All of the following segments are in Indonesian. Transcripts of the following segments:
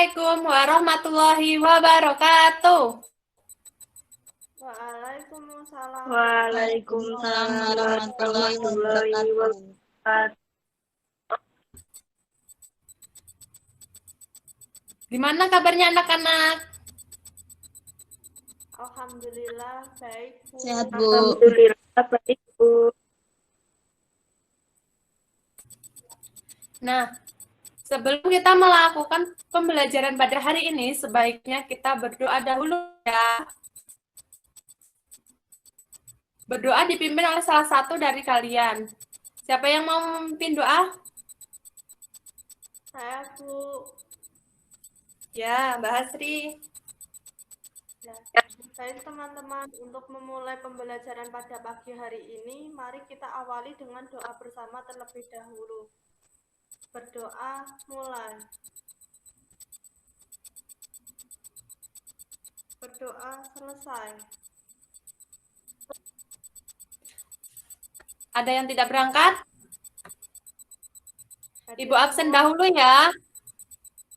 Assalamualaikum warahmatullahi wabarakatuh. Waalaikumsalam. Waalaikumsalam warahmatullahi wabarakatuh. Gimana kabarnya anak-anak? Alhamdulillah baik, Bu. Sehat, Bu. Alhamdulillah baik, Bu. Nah, sebelum kita melakukan pembelajaran pada hari ini, sebaiknya kita berdoa dahulu ya. Berdoa dipimpin oleh salah satu dari kalian. Siapa yang mau memimpin doa? Saya, Bu. Ya, Mbak Hasri. Baik teman-teman, untuk memulai pembelajaran pada pagi hari ini, mari kita awali dengan doa bersama terlebih dahulu. Berdoa mulai. Berdoa selesai. Ada yang tidak berangkat? Ibu absen dahulu ya.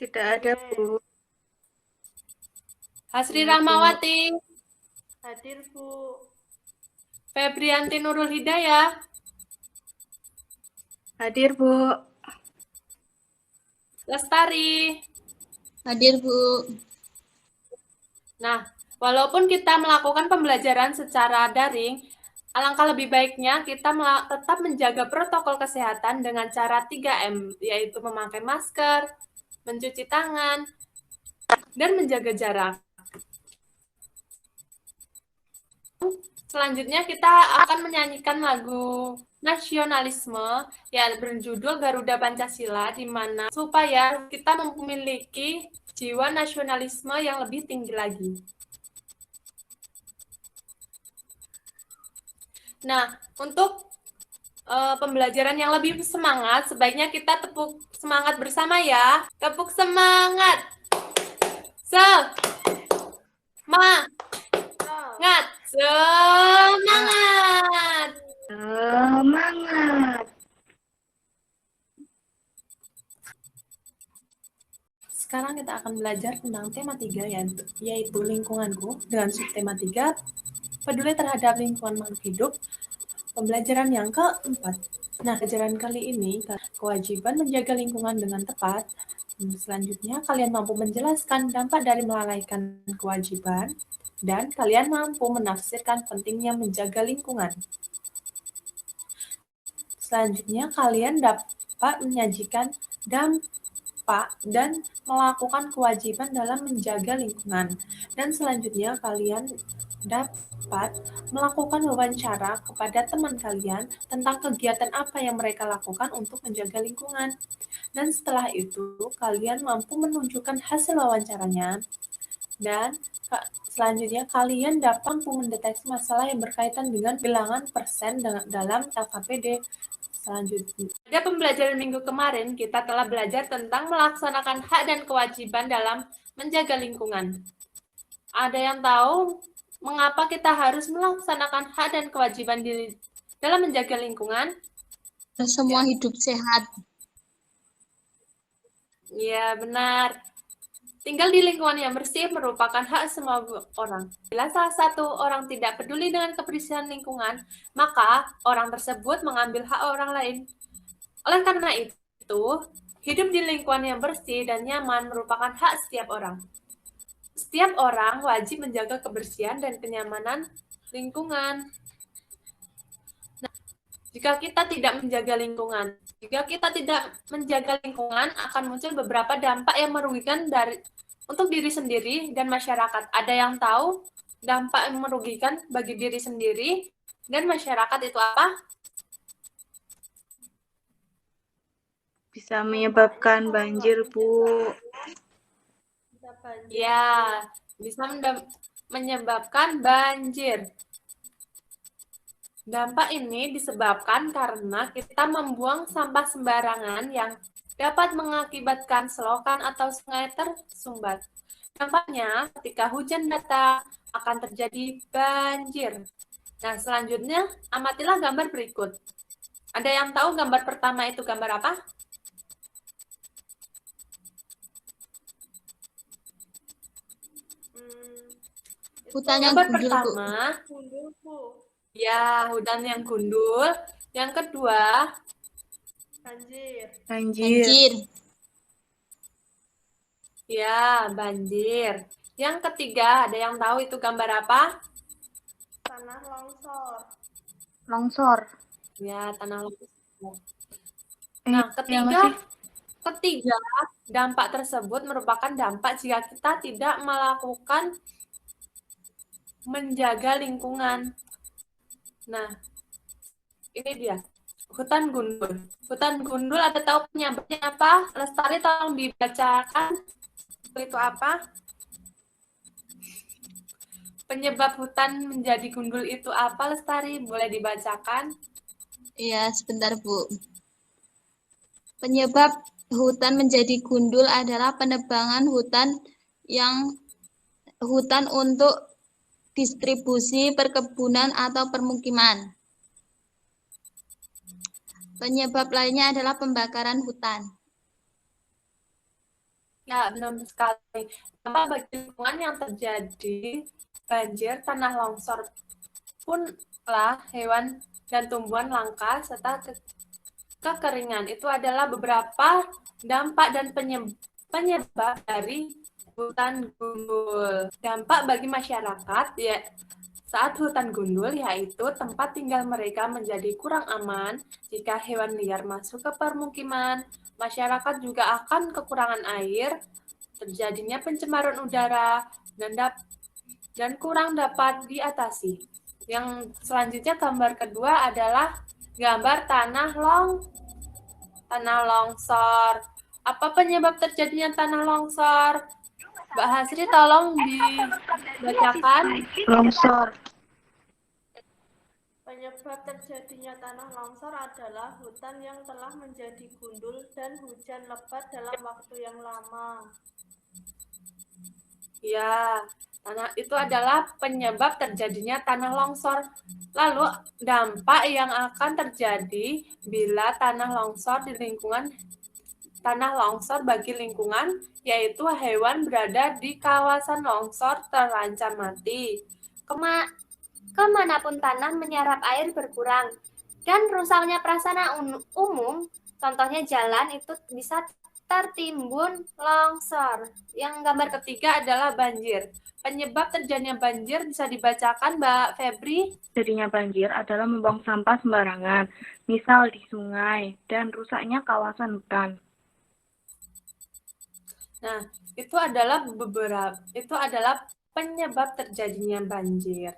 Tidak ada, Bu. Hasri Rahmawati. Hadir, Bu. Febrianti Nurul Hidayah. Hadir, Bu. Lestari. Hadir, Bu. Nah, walaupun kita melakukan pembelajaran secara daring, alangkah lebih baiknya kita tetap menjaga protokol kesehatan dengan cara 3M, yaitu memakai masker, mencuci tangan, dan menjaga jarak. Selanjutnya kita akan menyanyikan lagu nasionalisme yang berjudul Garuda Pancasila, di mana supaya kita memiliki jiwa nasionalisme yang lebih tinggi lagi. Nah, untuk pembelajaran yang lebih semangat, sebaiknya kita tepuk semangat bersama ya. Tepuk semangat. Semangat. Semangat. Semangat. Sekarang kita akan belajar tentang tema 3, yaitu lingkunganku, dengan subtema 3, peduli terhadap lingkungan makhluk hidup, pembelajaran yang keempat. Nah, pelajaran kali ini, kewajiban menjaga lingkungan dengan tepat. Selanjutnya, kalian mampu menjelaskan dampak dari melalaikan kewajiban, dan kalian mampu menafsirkan pentingnya menjaga lingkungan. Selanjutnya, kalian dapat menyajikan dampak dan melakukan kewajiban dalam menjaga lingkungan. Dan selanjutnya, kalian dapat melakukan wawancara kepada teman kalian tentang kegiatan apa yang mereka lakukan untuk menjaga lingkungan. Dan setelah itu, kalian mampu menunjukkan hasil wawancaranya. Dan selanjutnya, kalian dapat mendeteksi masalah yang berkaitan dengan bilangan persen dalam LKPD. Selanjutnya, pada pembelajaran minggu kemarin, kita telah belajar tentang melaksanakan hak dan kewajiban dalam menjaga lingkungan. Ada yang tahu mengapa kita harus melaksanakan hak dan kewajiban dalam menjaga lingkungan? Semua hidup sehat. Ya, benar. Tinggal di lingkungan yang bersih merupakan hak semua orang. Bila salah satu orang tidak peduli dengan kebersihan lingkungan, maka orang tersebut mengambil hak orang lain. Oleh karena itu, hidup di lingkungan yang bersih dan nyaman merupakan hak setiap orang. Setiap orang wajib menjaga kebersihan dan kenyamanan lingkungan. Nah, jika kita tidak menjaga lingkungan, akan muncul beberapa dampak yang merugikan untuk diri sendiri dan masyarakat. Ada yang tahu dampak yang merugikan bagi diri sendiri dan masyarakat itu apa? Bisa menyebabkan banjir, Bu. Ya, bisa menyebabkan banjir. Dampak ini disebabkan karena kita membuang sampah sembarangan yang dapat mengakibatkan selokan atau sungai tersumbat. Dampaknya, ketika hujan datang, akan terjadi banjir. Nah, selanjutnya, amatilah gambar berikut. Ada yang tahu gambar pertama itu gambar apa? Hutan yang Gambar gundul, Bu. pertama, Gundul, Bu. ya hutan yang gundul. Yang kedua, Banjir. Banjir. ya banjir. Yang ketiga, ada yang tahu itu gambar apa? Tanah longsor. Longsor. Ya, tanah longsor. Eh, Nah, ya masih. ketiga, dampak tersebut merupakan dampak jika kita tidak melakukan menjaga lingkungan. Nah, ini dia. Hutan gundul. Hutan gundul ada tahu penyebabnya apa? Lestari tolong dibacakan. Itu apa? Penyebab hutan menjadi gundul itu apa, Lestari? Boleh dibacakan? Iya, sebentar, Bu. Penyebab hutan menjadi gundul adalah penebangan hutan untuk distribusi perkebunan atau permukiman. Penyebab lainnya adalah pembakaran hutan. Ya, benar sekali. Dampak bagi lingkungan yang terjadi banjir, tanah longsor pun lah hewan dan tumbuhan langka serta kekeringan. Itu adalah beberapa dampak dan penyebab dari hutan gundul. Dampak bagi masyarakat ya saat hutan gundul yaitu tempat tinggal mereka menjadi kurang aman jika hewan liar masuk ke permukiman. Masyarakat juga akan kekurangan air, terjadinya pencemaran udara dan kurang dapat diatasi. Yang selanjutnya gambar kedua adalah gambar tanah longsor. Apa penyebab terjadinya tanah longsor? Mbak Hasri tolong dibacakan. Longsor. Penyebab terjadinya tanah longsor adalah hutan yang telah menjadi gundul dan hujan lebat dalam waktu yang lama. Ya, itu adalah penyebab terjadinya tanah longsor. Lalu dampak yang akan terjadi bila tanah longsor bagi lingkungan, yaitu hewan berada di kawasan longsor terancam mati. Kemanapun tanah menyerap air berkurang dan rusaknya prasarana umum, contohnya jalan itu bisa tertimbun longsor. Yang gambar ketiga adalah banjir. Penyebab terjadinya banjir bisa dibacakan, Mbak Febri? Terjadinya banjir adalah membuang sampah sembarangan, misal di sungai, dan rusaknya kawasan hutan. Nah, itu adalah penyebab terjadinya banjir.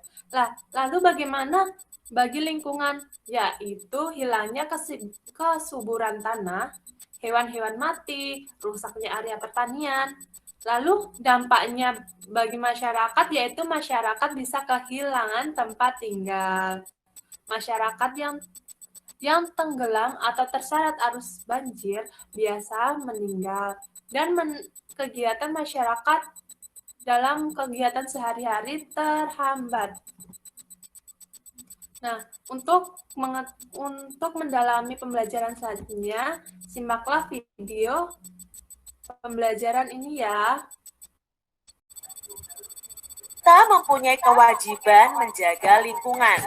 Lalu bagaimana bagi lingkungan? Yaitu hilangnya kesuburan tanah, hewan-hewan mati, rusaknya area pertanian. Lalu dampaknya bagi masyarakat yaitu masyarakat bisa kehilangan tempat tinggal. Masyarakat yang tenggelam atau terseret arus banjir biasa meninggal dan kegiatan masyarakat dalam kegiatan sehari-hari terhambat. Nah, untuk mendalami pembelajaran selanjutnya, simaklah video pembelajaran ini ya. Kita mempunyai kewajiban menjaga lingkungan.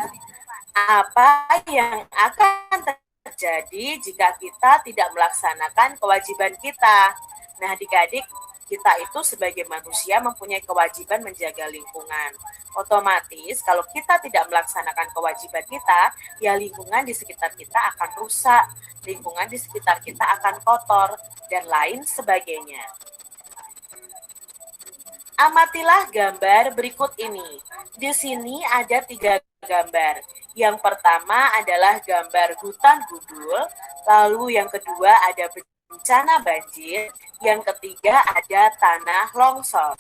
Apa yang akan terjadi jika kita tidak melaksanakan kewajiban kita? Nah, adik-adik, kita itu sebagai manusia mempunyai kewajiban menjaga lingkungan. Otomatis kalau kita tidak melaksanakan kewajiban kita, ya lingkungan di sekitar kita akan rusak, lingkungan di sekitar kita akan kotor, dan lain sebagainya. Amatilah gambar berikut ini. Di sini ada 3 gambar. Yang pertama adalah gambar hutan gundul, lalu yang kedua ada bencana banjir, yang ketiga ada tanah longsor.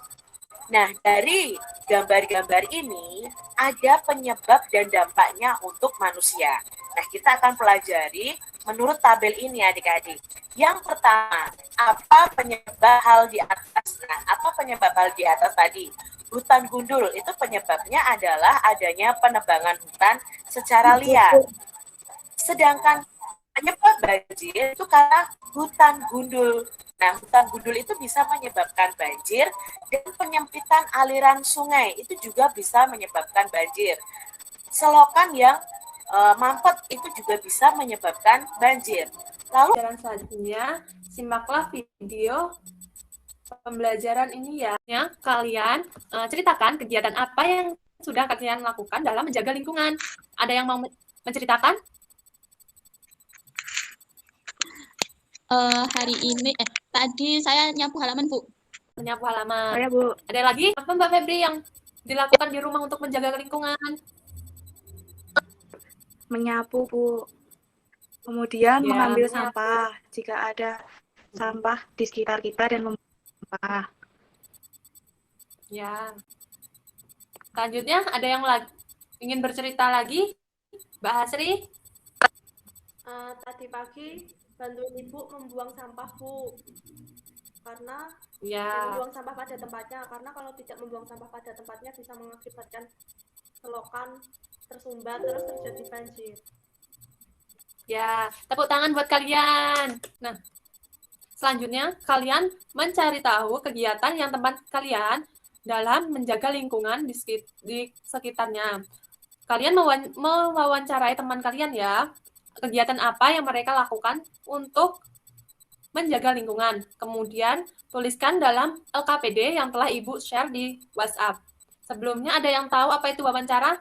Nah, dari gambar-gambar ini ada penyebab dan dampaknya untuk manusia. Nah, kita akan pelajari menurut tabel ini adik-adik. Yang pertama, apa penyebab hal di atas? Nah, apa penyebab hal di atas tadi? Hutan gundul itu penyebabnya adalah adanya penebangan hutan secara liar. Sedangkan penyebab banjir itu karena hutan gundul. Nah, hutan gundul itu bisa menyebabkan banjir dan penyempitan aliran sungai itu juga bisa menyebabkan banjir. Selokan yang mampet itu juga bisa menyebabkan banjir. Lalu Pembelajaran selanjutnya, simaklah video pembelajaran ini ya. Kalian ceritakan kegiatan apa yang sudah kalian lakukan dalam menjaga lingkungan. Ada yang mau menceritakan? Hari ini, tadi saya nyapu halaman, Bu. Menyapu halaman. Saya, Bu. Ada lagi apa Mbak Febri yang dilakukan di rumah untuk menjaga lingkungan? Menyapu, Bu. Kemudian Ya, mengambil menyapu. sampah jika ada sampah di sekitar kita dan membuang sampah. Ya. Selanjutnya ada yang ingin bercerita lagi? Mbak Hasri? Tadi pagi bantuin ibu membuang sampah, Bu. Karena Ya. membuang sampah pada tempatnya, karena kalau tidak membuang sampah pada tempatnya bisa mengakibatkan selokan tersumbat terus terjadi banjir. Ya, tepuk tangan buat kalian. Nah, selanjutnya kalian mencari tahu kegiatan yang teman kalian dalam menjaga lingkungan di sekitarnya. Kalian mewawancarai teman kalian ya. Kegiatan apa yang mereka lakukan untuk menjaga lingkungan. Kemudian tuliskan dalam LKPD yang telah Ibu share di WhatsApp. Sebelumnya ada yang tahu apa itu wawancara?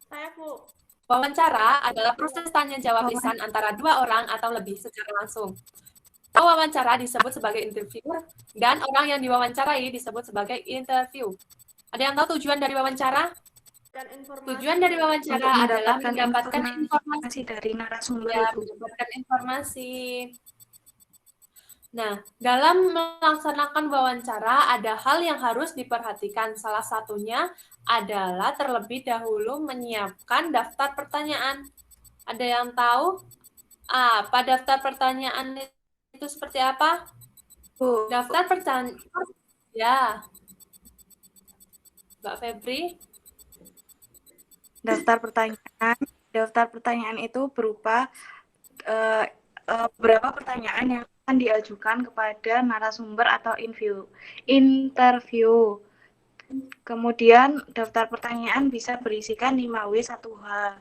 Saya, Bu. Wawancara adalah proses tanya jawab lisan antara dua orang atau lebih secara langsung. Wawancara disebut sebagai interviewer dan orang yang diwawancarai disebut sebagai interview. Ada yang tahu tujuan dari wawancara? Dan informasi. Tujuan dari wawancara Untuk adalah mendapatkan mendapatkan informasi Masih dari narasumber, ya, Bu. mendapatkan informasi. Nah, dalam melaksanakan wawancara ada hal yang harus diperhatikan. Salah satunya adalah terlebih dahulu menyiapkan daftar pertanyaan. Ada yang tahu apa daftar pertanyaan itu seperti apa? Bu, Daftar pertanyaan, ya, Mbak Febri. daftar pertanyaan itu berupa beberapa pertanyaan yang akan diajukan kepada narasumber atau interview. Kemudian daftar pertanyaan bisa berisikan 5W1H.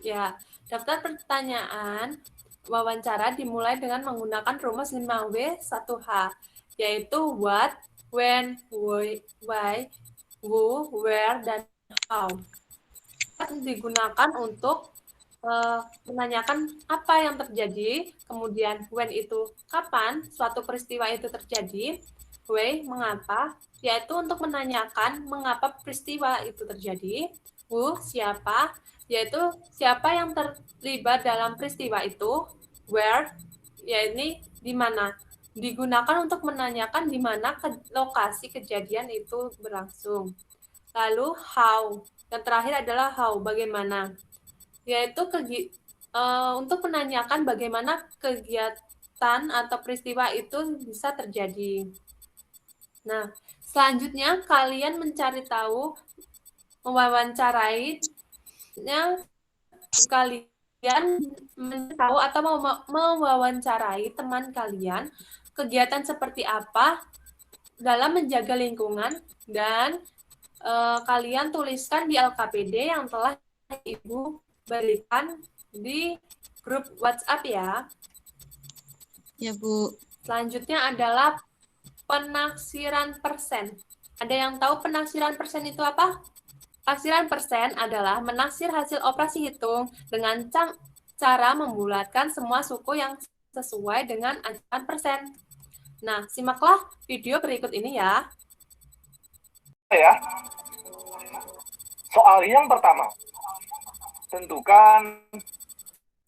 Ya, daftar pertanyaan wawancara dimulai dengan menggunakan rumus 5W1H, yaitu what, when, why, who, where, dan how. Digunakan untuk menanyakan apa yang terjadi, kemudian when itu kapan suatu peristiwa itu terjadi, why mengapa, yaitu untuk menanyakan mengapa peristiwa itu terjadi, who siapa, yaitu siapa yang terlibat dalam peristiwa itu, where yaitu di mana, digunakan untuk menanyakan di mana lokasi kejadian itu berlangsung. Lalu how, yang terakhir adalah how, bagaimana, yaitu untuk menanyakan bagaimana kegiatan atau peristiwa itu bisa terjadi. Nah, selanjutnya kalian mencari tahu, mewawancarai, kalian tahu atau mewawancarai teman kalian kegiatan seperti apa dalam menjaga lingkungan, dan kalian tuliskan di LKPD yang telah Ibu berikan di grup WhatsApp ya. Ya, Bu. Selanjutnya adalah penaksiran persen. Ada yang tahu penaksiran persen itu apa? Penaksiran persen adalah menaksir hasil operasi hitung dengan cara membulatkan semua suku yang sesuai dengan acuan persen. Nah, simaklah video berikut ini ya. Ya. Soal yang pertama. Tentukan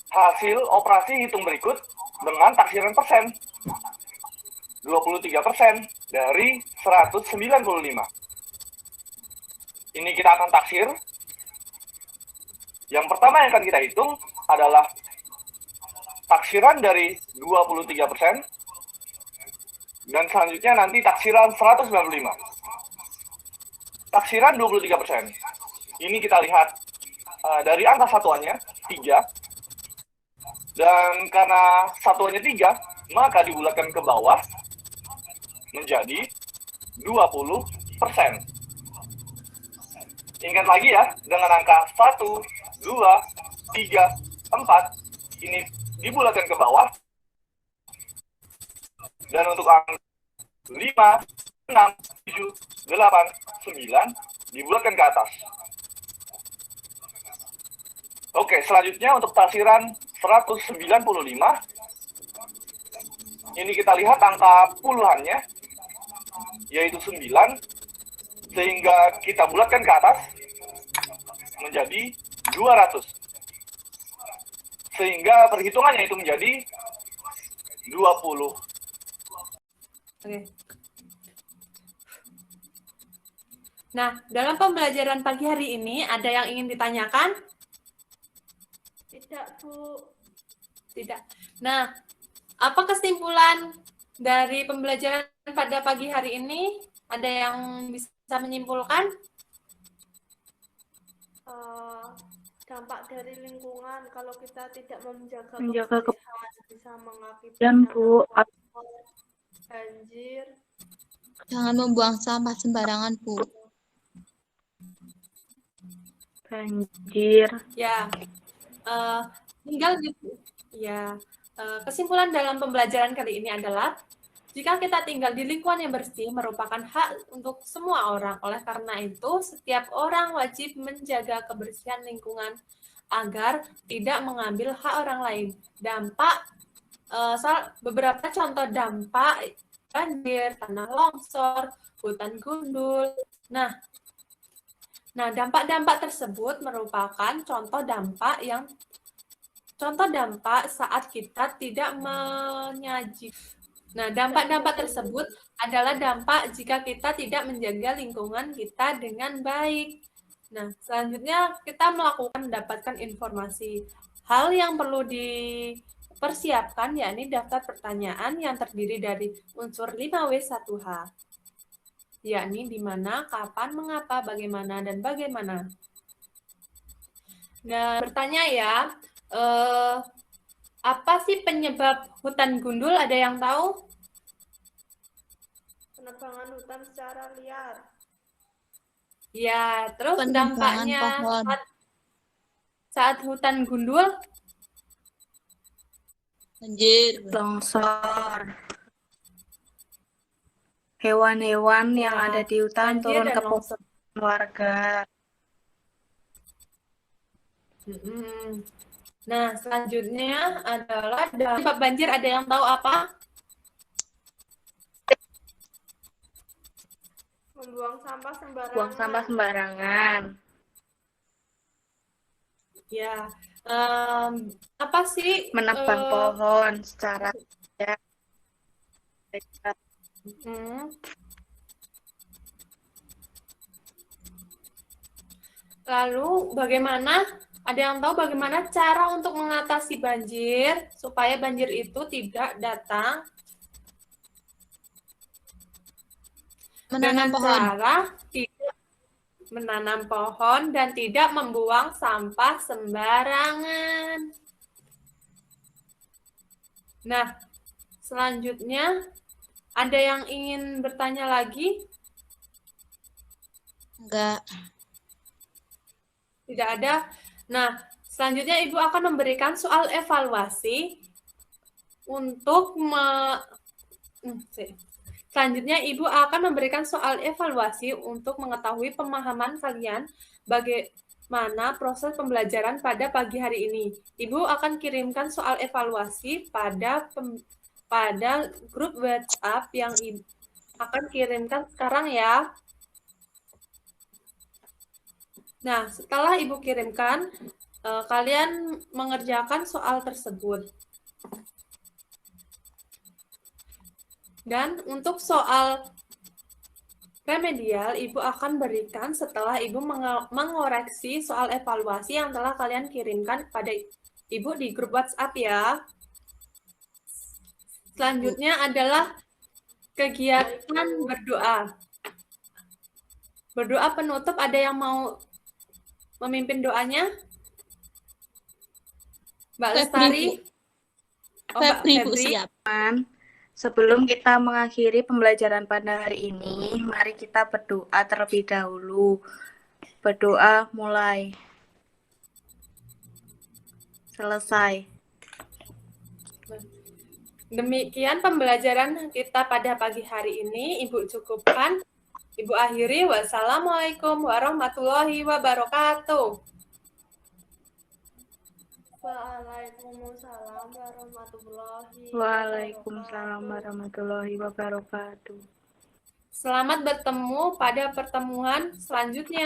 hasil operasi hitung berikut dengan taksiran persen. 23% dari 195. Ini kita akan taksir. Yang pertama yang akan kita hitung adalah taksiran dari 23%. Dan selanjutnya nanti taksiran 195. Taksiran 23%. Ini kita lihat dari angka satuannya 3. Dan karena satuannya 3, maka dibulatkan ke bawah menjadi 20%. Ingat lagi ya, dengan angka 1, 2, 3, 4, ini dibulatkan ke bawah. Dan untuk angka 5, 6, 7, 8, 9 dibulatkan ke atas. Oke, selanjutnya untuk taksiran 195. Ini kita lihat angka puluhannya, yaitu 9, sehingga kita bulatkan ke atas menjadi 200. Sehingga perhitungannya itu menjadi 20. Oke. Nah, dalam pembelajaran pagi hari ini ada yang ingin ditanyakan? Tidak, Bu. Tidak. Nah, apa kesimpulan dari pembelajaran pada pagi hari ini? Ada yang bisa menyimpulkan? Dampak dari lingkungan kalau kita tidak menjaga Menjaga kebersihan bisa mengakibatkan Dan Bu, banjir. Jangan membuang sampah sembarangan, Bu. banjir. Ya, tinggal kesimpulan dalam pembelajaran kali ini adalah jika kita tinggal di lingkungan yang bersih merupakan hak untuk semua orang. Oleh karena itu, setiap orang wajib menjaga kebersihan lingkungan agar tidak mengambil hak orang lain. Beberapa contoh dampak banjir, tanah longsor, hutan gundul. Nah, dampak-dampak tersebut merupakan contoh dampak saat kita tidak menyaji. Nah, dampak-dampak tersebut adalah dampak jika kita tidak menjaga lingkungan kita dengan baik. Nah, selanjutnya kita mendapatkan informasi. Hal yang perlu dipersiapkan yakni daftar pertanyaan yang terdiri dari unsur 5W1H. Yakni di mana, kapan, mengapa, bagaimana, dan bagaimana. Nah, bertanya ya, apa sih penyebab hutan gundul? Ada yang tahu? Penebangan hutan secara liar. Ya, terus Penebangan dampaknya pohon. saat hutan gundul? Banjir. Longsor. Hewan-hewan yang ada di hutan banjir turun dan ke longsor. pemukiman warga. Nah, selanjutnya adalah dampak banjir. Ada yang tahu apa? Membuang sampah sembarangan. Buang sampah sembarangan. Ya, apa sih? Menebang pohon secara Lalu bagaimana? Ada yang tahu bagaimana cara untuk mengatasi banjir supaya banjir itu tidak datang? Menanam Dengan pohon. cara tidak menanam pohon dan tidak membuang sampah sembarangan. Nah, selanjutnya ada yang ingin bertanya lagi? Enggak. Tidak ada. Nah, selanjutnya Ibu akan memberikan soal evaluasi untuk Selanjutnya Ibu akan memberikan soal evaluasi untuk mengetahui pemahaman kalian bagaimana proses pembelajaran pada pagi hari ini. Ibu akan kirimkan soal evaluasi pada grup WhatsApp yang Ibu akan kirimkan sekarang ya. Nah, setelah Ibu kirimkan, kalian mengerjakan soal tersebut. Dan untuk soal remedial, Ibu akan berikan setelah Ibu mengoreksi soal evaluasi yang telah kalian kirimkan kepada Ibu di grup WhatsApp ya. Selanjutnya adalah kegiatan berdoa. Berdoa penutup, ada yang mau memimpin doanya? Mbak Lestari? Oh, Mbak Febri, Bu, Febri. siap. Sebelum kita mengakhiri pembelajaran pada hari ini, mari kita berdoa terlebih dahulu. Berdoa mulai. Selesai. Demikian pembelajaran kita pada pagi hari ini. Ibu cukupkan. Ibu akhiri. Wassalamualaikum warahmatullahi wabarakatuh. Waalaikumsalam warahmatullahi Waalaikumsalam warahmatullahi wabarakatuh. Selamat bertemu pada pertemuan selanjutnya.